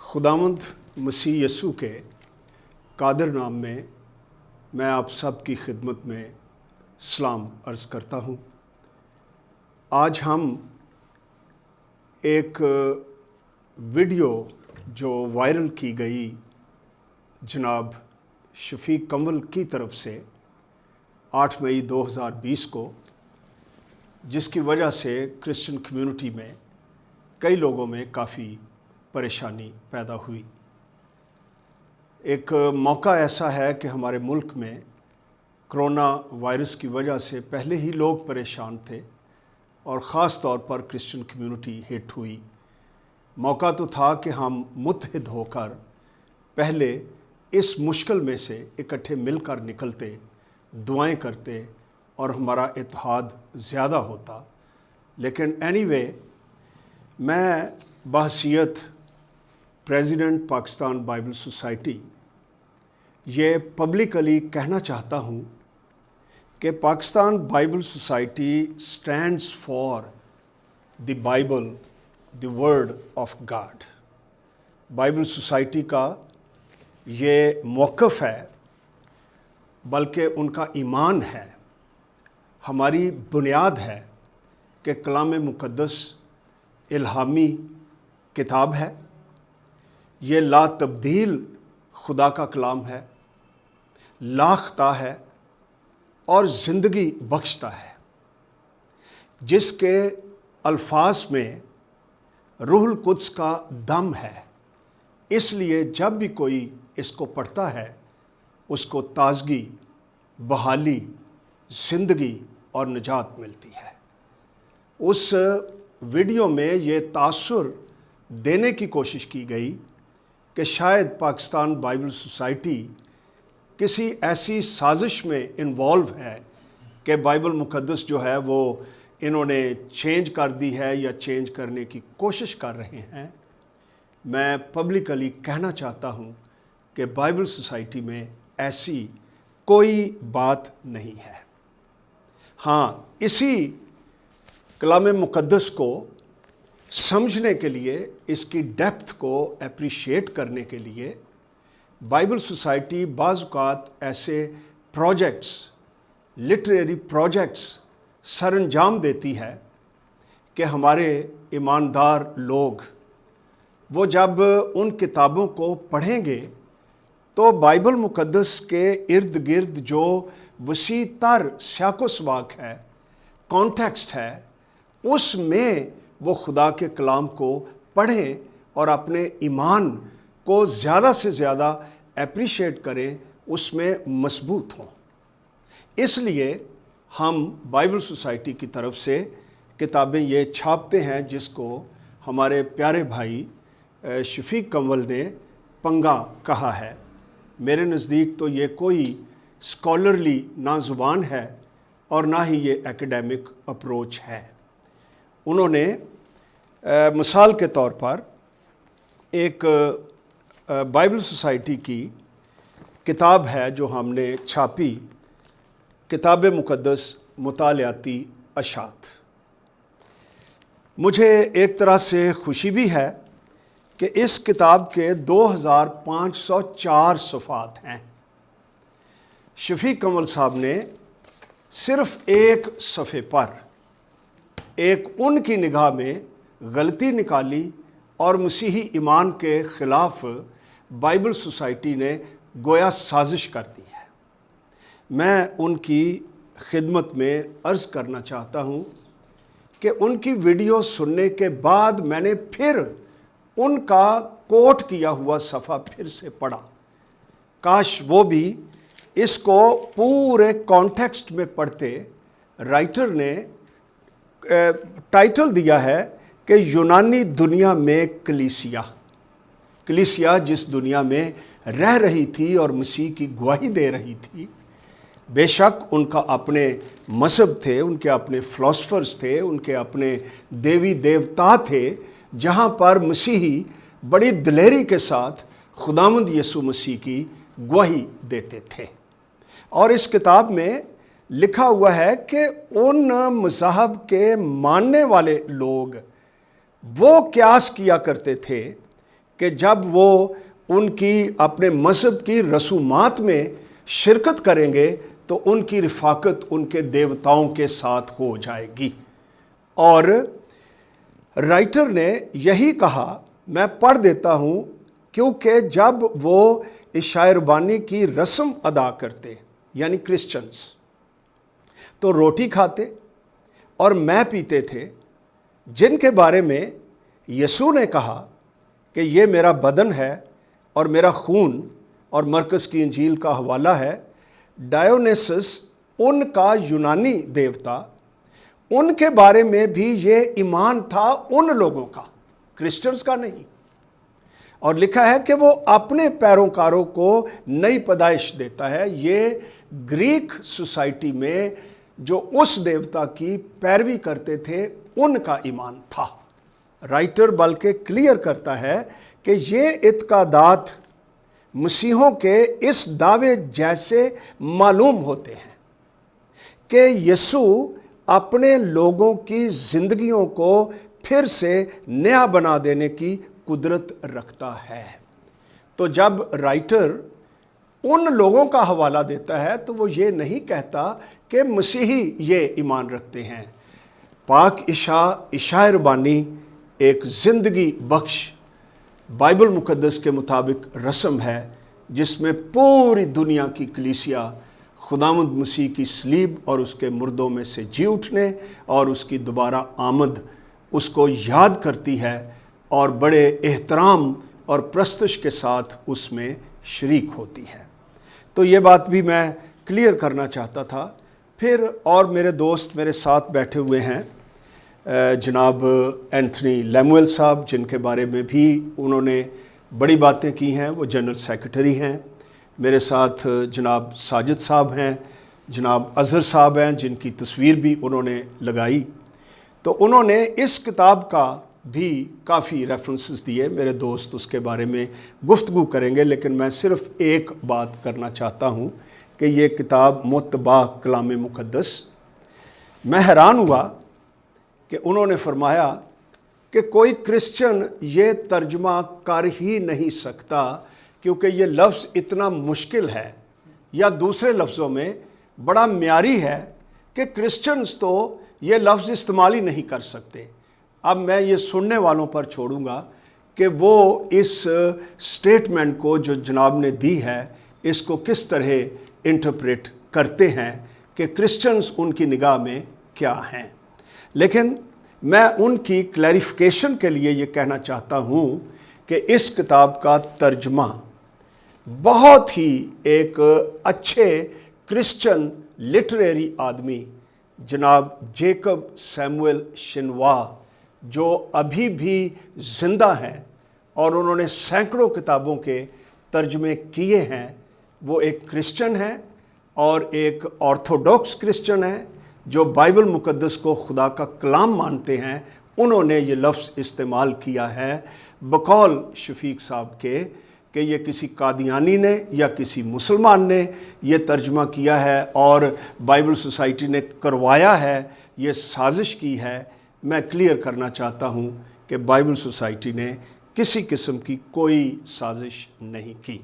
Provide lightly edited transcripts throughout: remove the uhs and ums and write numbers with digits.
خداوند مسیح یسوع کے قادر نام میں میں آپ سب کی خدمت میں سلام عرض کرتا ہوں۔ آج ہم ایک ویڈیو جو وائرل کی گئی جناب شفیق کنول کی طرف سے 8 مئی 2020 کو، جس کی وجہ سے کرسچن کمیونٹی میں کئی لوگوں میں کافی پریشانی پیدا ہوئی۔ ایک موقع ایسا ہے کہ ہمارے ملک میں کرونا وائرس کی وجہ سے پہلے ہی لوگ پریشان تھے اور خاص طور پر کرسچن کمیونٹی ہٹ ہوئی۔ موقع تو تھا کہ ہم متحد ہو کر پہلے اس مشکل میں سے اکٹھے مل کر نکلتے، دعائیں کرتے اور ہمارا اتحاد زیادہ ہوتا۔ لیکن اینی وے، میں بحیثیت پریزیڈنٹ پاکستان بائبل سوسائٹی یہ پبلکلی کہنا چاہتا ہوں کہ Pakistan Bible society stands for the Bible, the word of God. Bible society کا یہ موقف ہے، بلکہ ان کا ایمان ہے، ہماری بنیاد ہے کہ کلام مقدس الہامی کتاب ہے، یہ لا تبدیل خدا کا کلام ہے، لاختہ ہے اور زندگی بخشتا ہے، جس کے الفاظ میں روح القدس کا دم ہے۔ اس لیے جب بھی کوئی اس کو پڑھتا ہے، اس کو تازگی، بحالی، زندگی اور نجات ملتی ہے۔ اس ویڈیو میں یہ تاثر دینے کی کوشش کی گئی کہ شاید پاکستان بائبل سوسائٹی کسی ایسی سازش میں انوالو ہے کہ بائبل مقدس جو ہے وہ انہوں نے چینج کر دی ہے یا چینج کرنے کی کوشش کر رہے ہیں۔ میں پبلکلی کہنا چاہتا ہوں کہ بائبل سوسائٹی میں ایسی کوئی بات نہیں ہے۔ ہاں، اسی کلام مقدس کو سمجھنے کے لیے، اس کی ڈیپتھ کو اپریشیٹ کرنے کے لیے بائبل سوسائٹی بعض اوقات ایسے پروجیکٹس، لٹریری پروجیکٹس سر انجام دیتی ہے کہ ہمارے ایماندار لوگ وہ جب ان کتابوں کو پڑھیں گے تو بائبل مقدس کے ارد گرد جو وسیع تر سیاق و سباق ہے، کانٹیکسٹ ہے، اس میں وہ خدا کے کلام کو پڑھیں اور اپنے ایمان کو زیادہ سے زیادہ اپریشیٹ کریں، اس میں مضبوط ہوں۔ اس لیے ہم بائبل سوسائٹی کی طرف سے کتابیں یہ چھاپتے ہیں، جس کو ہمارے پیارے بھائی شفیق کنول نے پنگا کہا ہے۔ میرے نزدیک تو یہ کوئی اسکالرلی نہ زبان ہے اور نہ ہی یہ ایکیڈیمک اپروچ ہے۔ انہوں نے مثال کے طور پر ایک بائبل سوسائٹی کی کتاب ہے جو ہم نے چھاپی، کتاب مقدس مطالعاتی اشاعت۔ مجھے ایک طرح سے خوشی بھی ہے کہ اس کتاب کے 2504 صفحات ہیں۔ شفیق کنول صاحب نے صرف ایک صفحے پر ایک ان کی نگاہ میں غلطی نکالی اور مسیحی ایمان کے خلاف بائبل سوسائٹی نے گویا سازش کر دی ہے۔ میں ان کی خدمت میں عرض کرنا چاہتا ہوں کہ ان کی ویڈیو سننے کے بعد میں نے پھر ان کا کوٹ کیا ہوا صفحہ پھر سے پڑھا۔ کاش وہ بھی اس کو پورے کانٹیکسٹ میں پڑھتے۔ رائٹر نے ٹائٹل دیا ہے کہ یونانی دنیا میں کلیسیا جس دنیا میں رہ رہی تھی اور مسیح کی گواہی دے رہی تھی، بے شک ان کا اپنے مذہب تھے، ان کے اپنے فلاسفرز تھے، ان کے اپنے دیوی دیوتا تھے، جہاں پر مسیحی بڑی دلیری کے ساتھ خداوند یسوع مسیح کی گواہی دیتے تھے۔ اور اس کتاب میں لکھا ہوا ہے کہ ان مذاہب کے ماننے والے لوگ وہ قیاس کیا کرتے تھے کہ جب وہ ان کی اپنے مذہب کی رسومات میں شرکت کریں گے تو ان کی رفاقت ان کے دیوتاؤں کے ساتھ ہو جائے گی۔ اور رائٹر نے یہی کہا، میں پڑھ دیتا ہوں، کیونکہ جب وہ عشاء ربانی کی رسم ادا کرتے یعنی کرسچنز تو روٹی کھاتے اور مے پیتے تھے، جن کے بارے میں یسوع نے کہا کہ یہ میرا بدن ہے اور میرا خون، اور مرکز کی انجیل کا حوالہ ہے۔ ڈایونیسس ان کا یونانی دیوتا، ان کے بارے میں بھی یہ ایمان تھا ان لوگوں کا، کرسچنز کا نہیں، اور لکھا ہے کہ وہ اپنے پیروکاروں کو نئی پیدائش دیتا ہے۔ یہ گریک سوسائٹی میں جو اس دیوتا کی پیروی کرتے تھے ان کا ایمان تھا۔ رائٹر بلکہ کلیئر کرتا ہے کہ یہ اعتقادات مسیحوں کے اس دعوے جیسے معلوم ہوتے ہیں کہ یسوع اپنے لوگوں کی زندگیوں کو پھر سے نیا بنا دینے کی قدرت رکھتا ہے۔ تو جب رائٹر ان لوگوں کا حوالہ دیتا ہے تو وہ یہ نہیں کہتا کہ مسیحی یہ ایمان رکھتے ہیں۔ پاک عشاء ربانی ایک زندگی بخش بائبل مقدس کے مطابق رسم ہے جس میں پوری دنیا کی کلیسیا خداوند مسیح کی صلیب اور اس کے مردوں میں سے جی اٹھنے اور اس کی دوبارہ آمد اس کو یاد کرتی ہے اور بڑے احترام اور پرستش کے ساتھ اس میں شریک ہوتی ہے۔ تو یہ بات بھی میں کلیئر کرنا چاہتا تھا۔ پھر اور میرے دوست میرے ساتھ بیٹھے ہوئے ہیں، جناب اینتھنی لیمویل صاحب، جن کے بارے میں بھی انہوں نے بڑی باتیں کی ہیں، وہ جنرل سیکرٹری ہیں۔ میرے ساتھ جناب ساجد صاحب ہیں، جناب اظہر صاحب ہیں، جن کی تصویر بھی انہوں نے لگائی۔ تو انہوں نے اس کتاب کا بھی کافی ریفرنسز دیے، میرے دوست اس کے بارے میں گفتگو کریں گے، لیکن میں صرف ایک بات کرنا چاہتا ہوں کہ یہ کتاب متبع کلام مقدس، میں حیران ہوا کہ انہوں نے فرمایا کہ کوئی کرسچن یہ ترجمہ کر ہی نہیں سکتا کیونکہ یہ لفظ اتنا مشکل ہے، یا دوسرے لفظوں میں بڑا معیاری ہے کہ کرسچنز تو یہ لفظ استعمال ہی نہیں کر سکتے۔ اب میں یہ سننے والوں پر چھوڑوں گا کہ وہ اس سٹیٹمنٹ کو جو جناب نے دی ہے اس کو کس طرح انٹرپریٹ کرتے ہیں کہ کرسچنز ان کی نگاہ میں کیا ہیں۔ لیکن میں ان کی کلیریفیکیشن کے لیے یہ کہنا چاہتا ہوں کہ اس کتاب کا ترجمہ بہت ہی ایک اچھے کرسچن لٹریری آدمی جناب جیکب سیموئل شنوا، جو ابھی بھی زندہ ہیں اور انہوں نے سینکڑوں کتابوں کے ترجمے کیے ہیں، وہ ایک کرسچن ہیں اور ایک آرتھوڈاکس کرسچن ہیں جو بائبل مقدس کو خدا کا کلام مانتے ہیں۔ انہوں نے یہ لفظ استعمال کیا ہے بقول شفیق صاحب کے کہ یہ کسی قادیانی نے یا کسی مسلمان نے یہ ترجمہ کیا ہے اور بائبل سوسائٹی نے کروایا ہے، یہ سازش کی ہے۔ میں کلیئر کرنا چاہتا ہوں کہ بائبل سوسائٹی نے کسی قسم کی کوئی سازش نہیں کی۔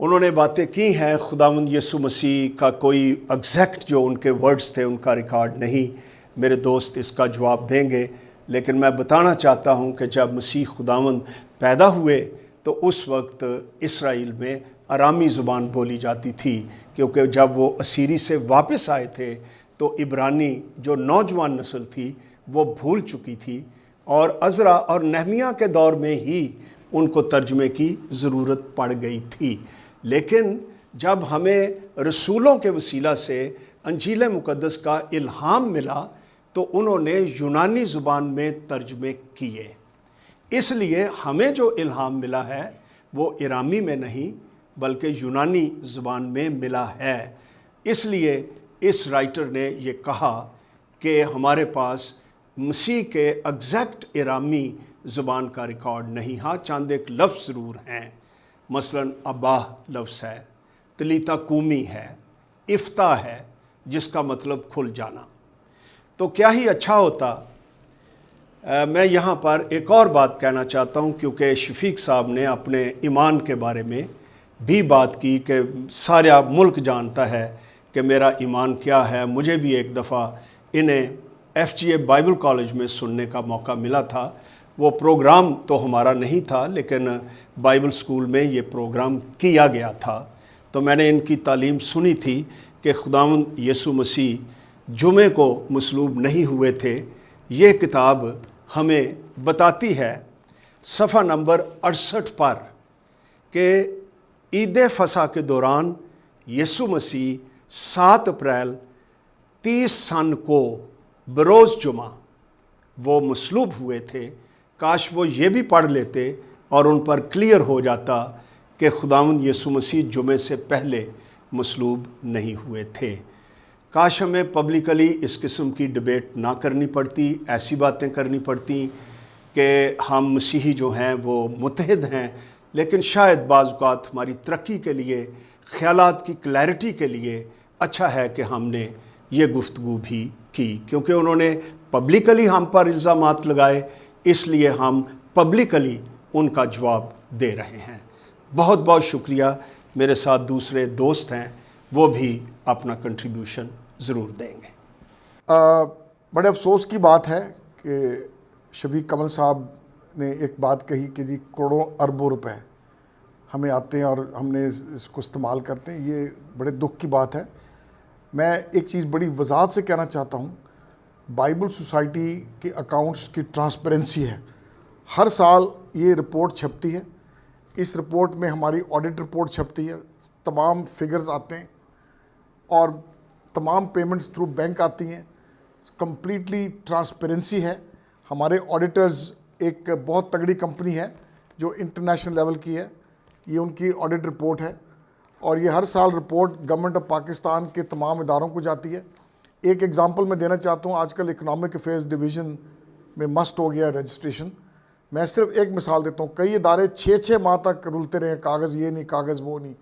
انہوں نے باتیں کی ہیں، خداوند یسوع مسیح کا کوئی ایگزیکٹ جو ان کے ورڈز تھے ان کا ریکارڈ نہیں، میرے دوست اس کا جواب دیں گے، لیکن میں بتانا چاہتا ہوں کہ جب مسیح خداوند پیدا ہوئے تو اس وقت اسرائیل میں ارامی زبان بولی جاتی تھی، کیونکہ جب وہ اسیری سے واپس آئے تھے تو عبرانی جو نوجوان نسل تھی وہ بھول چکی تھی، اور عزرا اور نہمیہ کے دور میں ہی ان کو ترجمے کی ضرورت پڑ گئی تھی۔ لیکن جب ہمیں رسولوں کے وسیلہ سے انجیل مقدس کا الہام ملا تو انہوں نے یونانی زبان میں ترجمے کیے، اس لیے ہمیں جو الہام ملا ہے وہ ارامی میں نہیں بلکہ یونانی زبان میں ملا ہے۔ اس لیے اس رائٹر نے یہ کہا کہ ہمارے پاس مسیح کے ایگزیکٹ ارامی زبان کا ریکارڈ نہیں، ہاں چند ایک لفظ ضرور ہیں، مثلا اباہ لفظ ہے، تلیتا کومی ہے، افتح ہے جس کا مطلب کھل جانا۔ تو کیا ہی اچھا ہوتا میں یہاں پر ایک اور بات کہنا چاہتا ہوں، کیونکہ شفیق صاحب نے اپنے ایمان کے بارے میں بھی بات کی کہ سارا ملک جانتا ہے کہ میرا ایمان کیا ہے۔ مجھے بھی ایک دفعہ انہیں FGA بائبل کالج میں سننے کا موقع ملا تھا۔ وہ پروگرام تو ہمارا نہیں تھا، لیکن بائبل سکول میں یہ پروگرام کیا گیا تھا، تو میں نے ان کی تعلیم سنی تھی کہ خداوند یسوع مسیح جمعے کو مصلوب نہیں ہوئے تھے۔ یہ کتاب ہمیں بتاتی ہے صفحہ نمبر 68 پر کہ عید فصح کے دوران یسوع مسیح 7 اپریل 30 سن کو بروز جمعہ وہ مصلوب ہوئے تھے۔ کاش وہ یہ بھی پڑھ لیتے اور ان پر کلیئر ہو جاتا کہ خداوند یسوع مسیح جمعے سے پہلے مصلوب نہیں ہوئے تھے۔ کاش ہمیں پبلکلی اس قسم کی ڈبیٹ نہ کرنی پڑتی، ایسی باتیں کرنی پڑتی کہ ہم مسیحی جو ہیں وہ متحد ہیں، لیکن شاید بعض اوقات ہماری ترقی کے لیے، خیالات کی کلیئرٹی کے لیے اچھا ہے کہ ہم نے یہ گفتگو بھی کی، کیونکہ انہوں نے پبلکلی ہم پر الزامات لگائے، اس لیے ہم پبلکلی ان کا جواب دے رہے ہیں۔ بہت بہت شکریہ۔ میرے ساتھ دوسرے دوست ہیں، وہ بھی اپنا کنٹریبیوشن ضرور دیں گے۔ بڑے افسوس کی بات ہے کہ شفیق کمل صاحب نے ایک بات کہی کہ جی کروڑوں اربوں روپے ہمیں آتے ہیں اور ہم نے اس کو استعمال کرتے ہیں۔ یہ بڑے دکھ کی بات ہے۔ میں ایک چیز بڑی وضاحت سے کہنا چاہتا ہوں، بائبل سوسائٹی کے اکاؤنٹس کی ٹرانسپیرنسی ہے۔ ہر سال یہ رپورٹ چھپتی ہے، اس رپورٹ میں ہماری آڈٹ رپورٹ چھپتی ہے، تمام فگرز آتے ہیں اور تمام پیمنٹس تھرو بینک آتی ہیں، کمپلیٹلی ٹرانسپیرنسی ہے۔ ہمارے آڈیٹرز ایک بہت تگڑی کمپنی ہے جو انٹرنیشنل لیول کی ہے، یہ ان کی آڈٹ رپورٹ ہے اور یہ ہر سال رپورٹ گورنمنٹ آف پاکستان کے تمام اداروں کو جاتی ہے۔ ایک ایگزامپل میں دینا چاہتا ہوں، آج کل اکنامک افیئرز ڈویژن میں مسٹ ہو گیا رجسٹریشن۔ میں صرف ایک مثال دیتا ہوں، کئی ادارے 6 ماہ تک رولتے رہے، کاغذ یہ نہیں، کاغذ وہ نہیں۔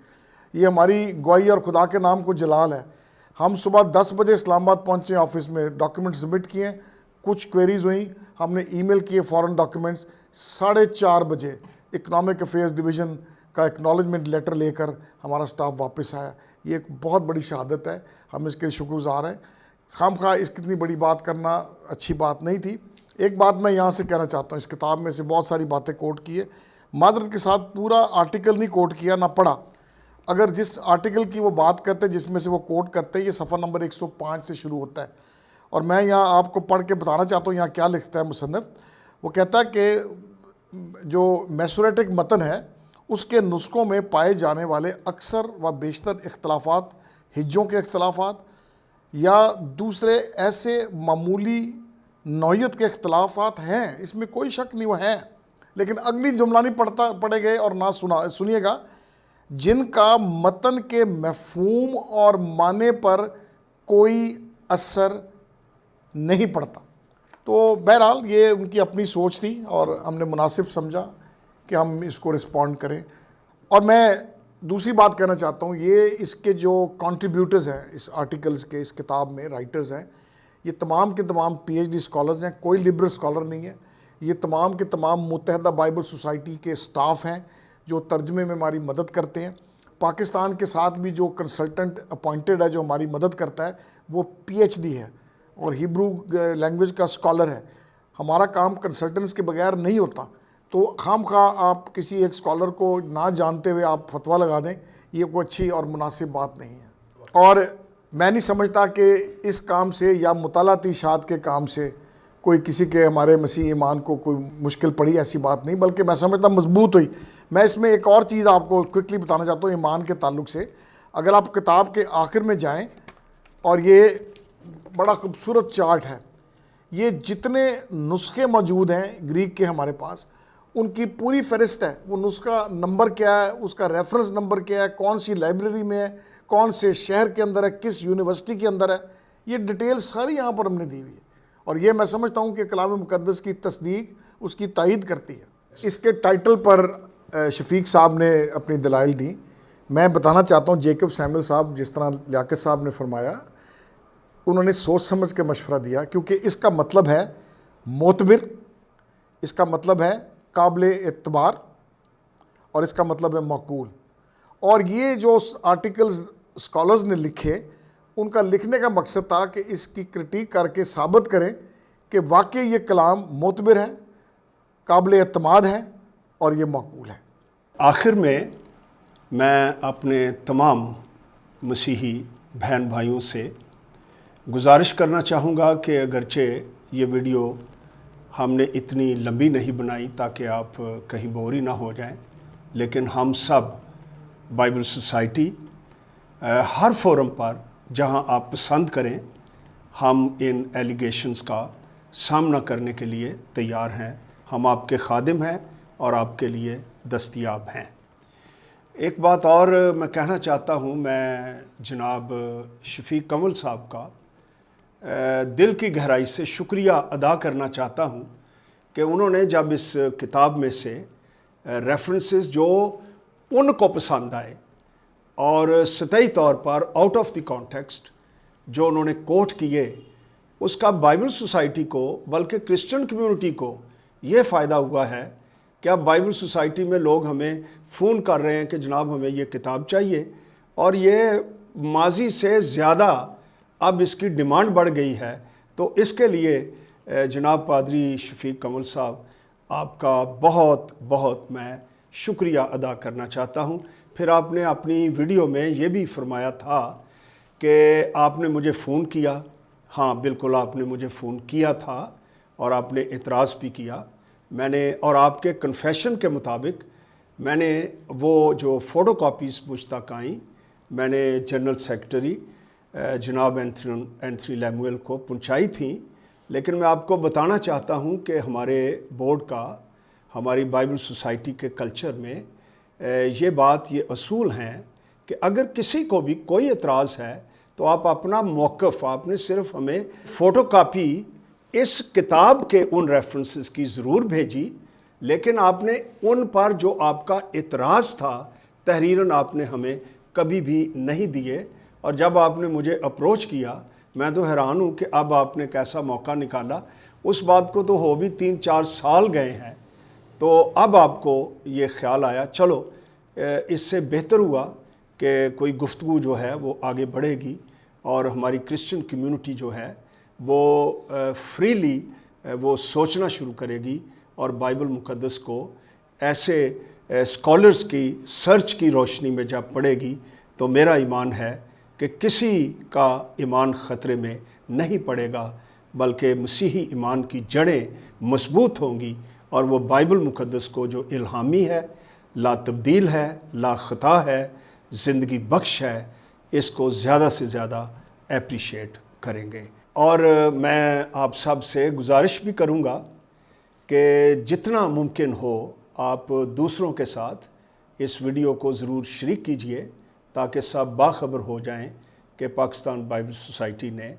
یہ ہماری گواہی اور خدا کے نام کو جلال ہے۔ ہم صبح 10 بجے اسلام آباد پہنچے، آفس میں ڈاکیومنٹ سبمٹ کیے، کچھ کوئریز ہوئیں، ہم نے ای میل کیے فوراً ڈاکیومنٹس، 4:30 بجے اکنامک افیئرز ڈویژن کا ایکنالجمنٹ لیٹر لے کر ہمارا سٹاف واپس آیا۔ یہ ایک بہت بڑی شہادت ہے، ہم اس کے لیے شکر گزار ہیں۔ خام خواہ اس کتنی بڑی بات کرنا اچھی بات نہیں تھی۔ ایک بات میں یہاں سے کہنا چاہتا ہوں، اس کتاب میں سے بہت ساری باتیں کوٹ کی ہے، معذرت کے ساتھ پورا آرٹیکل نہیں کوٹ کیا، نہ پڑھا۔ اگر جس آرٹیکل کی وہ بات کرتے جس میں سے وہ کوٹ کرتے ہیں، یہ صفحہ نمبر 105 سے شروع ہوتا ہے، اور میں یہاں آپ کو پڑھ کے بتانا چاہتا ہوں یہاں کیا لکھتا ہے مصنف۔ وہ کہتا ہے کہ جو میسوریٹک متن ہے اس کے نسخوں میں پائے جانے والے اکثر و بیشتر اختلافات ہجوں کے اختلافات یا دوسرے ایسے معمولی نوعیت کے اختلافات ہیں، اس میں کوئی شک نہیں، وہ ہیں، لیکن اگلی جملہ نہیں پڑھے گئے اور نہ سنیے گا، جن کا متن کے مفہوم اور معنی پر کوئی اثر نہیں پڑتا۔ تو بہرحال یہ ان کی اپنی سوچ تھی اور ہم نے مناسب سمجھا کہ ہم اس کو رسپونڈ کریں۔ اور میں دوسری بات کہنا چاہتا ہوں، یہ اس کے جو کنٹریبیوٹرز ہیں اس آرٹیکلز کے، اس کتاب میں رائٹرز ہیں، یہ تمام کے تمام PhD اسکالرز ہیں، کوئی لبرل اسکالر نہیں ہے۔ یہ تمام کے تمام متحدہ بائبل سوسائٹی کے سٹاف ہیں جو ترجمے میں ہماری مدد کرتے ہیں۔ پاکستان کے ساتھ بھی جو کنسلٹنٹ اپوائنٹڈ ہے جو ہماری مدد کرتا ہے وہ PhD ہے اور ہیبرو لینگویج کا اسکالر ہے۔ ہمارا کام کنسلٹنٹس کے بغیر نہیں ہوتا، تو خام خواہ آپ کسی ایک اسکالر کو نہ جانتے ہوئے آپ فتویٰ لگا دیں، یہ کوئی اچھی اور مناسب بات نہیں ہے۔ اور میں نہیں سمجھتا کہ اس کام سے یا مطالعاتی اشاعت کے کام سے کوئی کسی کے ہمارے مسیح ایمان کو کوئی مشکل پڑی، ایسی بات نہیں، بلکہ میں سمجھتا مضبوط ہوئی۔ میں اس میں ایک اور چیز آپ کو کوئکلی بتانا چاہتا ہوں ایمان کے تعلق سے۔ اگر آپ کتاب کے آخر میں جائیں، اور یہ بڑا خوبصورت چارٹ ہے، یہ جتنے نسخے موجود ہیں گریک کے ہمارے پاس، ان کی پوری فہرست ہے۔ وہ نسخہ نمبر کیا ہے، اس کا ریفرنس نمبر کیا ہے، کون سی لائبریری میں ہے، کون سے شہر کے اندر ہے، کس یونیورسٹی کے اندر ہے، یہ ڈیٹیل ساری یہاں پر ہم نے دی ہوئی ہے۔ اور یہ میں سمجھتا ہوں کہ کلام مقدس کی تصدیق اس کی تائید کرتی ہے۔ اس کے ٹائٹل پر شفیق صاحب نے اپنی دلائل دی۔ میں بتانا چاہتا ہوں جیکب سیموئل صاحب، جس طرح لیاقت صاحب نے فرمایا، انہوں نے سوچ سمجھ کے مشورہ دیا، کیونکہ اس کا مطلب ہے معتبر اس کا مطلب ہے قابل اعتبار اور اس کا مطلب ہے معقول. اور یہ جو آرٹیکلز اسکالرز نے لکھے ان کا لکھنے کا مقصد تھا کہ اس کی کرٹیک کر کے ثابت کریں کہ واقعی یہ کلام معتبر ہے, قابل اعتماد ہے اور یہ معقول ہے. آخر میں اپنے تمام مسیحی بہن بھائیوں سے گزارش کرنا چاہوں گا کہ اگرچہ یہ ویڈیو ہم نے اتنی لمبی نہیں بنائی تاکہ آپ کہیں بوری نہ ہو جائیں, لیکن ہم سب بائبل سوسائٹی ہر فورم پر جہاں آپ پسند کریں ہم ان ایلیگیشنز کا سامنا کرنے کے لیے تیار ہیں. ہم آپ کے خادم ہیں اور آپ کے لیے دستیاب ہیں. ایک بات اور میں کہنا چاہتا ہوں, میں جناب شفیق کمل صاحب کا دل کی گہرائی سے شکریہ ادا کرنا چاہتا ہوں کہ انہوں نے جب اس کتاب میں سے ریفرنسز جو ان کو پسند آئے اور سطحی طور پر آؤٹ آف دی کانٹیکسٹ جو انہوں نے کوٹ کیے, اس کا بائبل سوسائٹی کو بلکہ کرسچن کمیونٹی کو یہ فائدہ ہوا ہے کہ اب بائبل سوسائٹی میں لوگ ہمیں فون کر رہے ہیں کہ جناب ہمیں یہ کتاب چاہیے, اور یہ ماضی سے زیادہ اب اس کی ڈیمانڈ بڑھ گئی ہے. تو اس کے لیے جناب پادری شفیق کمل صاحب آپ کا بہت بہت میں شکریہ ادا کرنا چاہتا ہوں. پھر آپ نے اپنی ویڈیو میں یہ بھی فرمایا تھا کہ آپ نے مجھے فون کیا. ہاں بالکل آپ نے مجھے فون کیا تھا اور آپ نے اعتراض بھی کیا. میں نے اور آپ کے کنفیشن کے مطابق میں نے وہ جو فوٹو کاپیز مجھ تک آئیں میں نے جنرل سیکرٹری جناب اینتھنی لیمویل کو پہنچائی تھیں. لیکن میں آپ کو بتانا چاہتا ہوں کہ ہمارے بورڈ کا, ہماری بائبل سوسائٹی کے کلچر میں یہ بات, یہ اصول ہیں کہ اگر کسی کو بھی کوئی اعتراض ہے تو آپ اپنا موقف, آپ نے صرف ہمیں فوٹو کاپی اس کتاب کے ان ریفرنسز کی ضرور بھیجی, لیکن آپ نے ان پر جو آپ کا اعتراض تھا تحریراً آپ نے ہمیں کبھی بھی نہیں دیے. اور جب آپ نے مجھے اپروچ کیا میں تو حیران ہوں کہ اب آپ نے کیسا موقع نکالا. اس بات کو تو ہو بھی 3-4 سال گئے ہیں, تو اب آپ کو یہ خیال آیا چلو اس سے بہتر ہوا کہ کوئی گفتگو جو ہے وہ آگے بڑھے گی اور ہماری کرسچن کمیونٹی جو ہے وہ فریلی وہ سوچنا شروع کرے گی اور بائبل مقدس کو ایسے اسکالرز کی سرچ کی روشنی میں جب پڑھے گی تو میرا ایمان ہے کہ کسی کا ایمان خطرے میں نہیں پڑے گا, بلکہ مسیحی ایمان کی جڑیں مضبوط ہوں گی اور وہ بائبل مقدس کو جو الہامی ہے, لا تبدیل ہے, لا خطا ہے, زندگی بخش ہے, اس کو زیادہ سے زیادہ اپریشیٹ کریں گے. اور میں آپ سب سے گزارش بھی کروں گا کہ جتنا ممکن ہو آپ دوسروں کے ساتھ اس ویڈیو کو ضرور شریک کیجئے تاکہ سب باخبر ہو جائیں کہ پاکستان بائبل سوسائٹی نے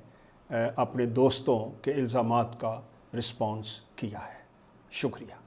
اپنے دوستوں کے الزامات کا رسپانس کیا ہے. شکریہ.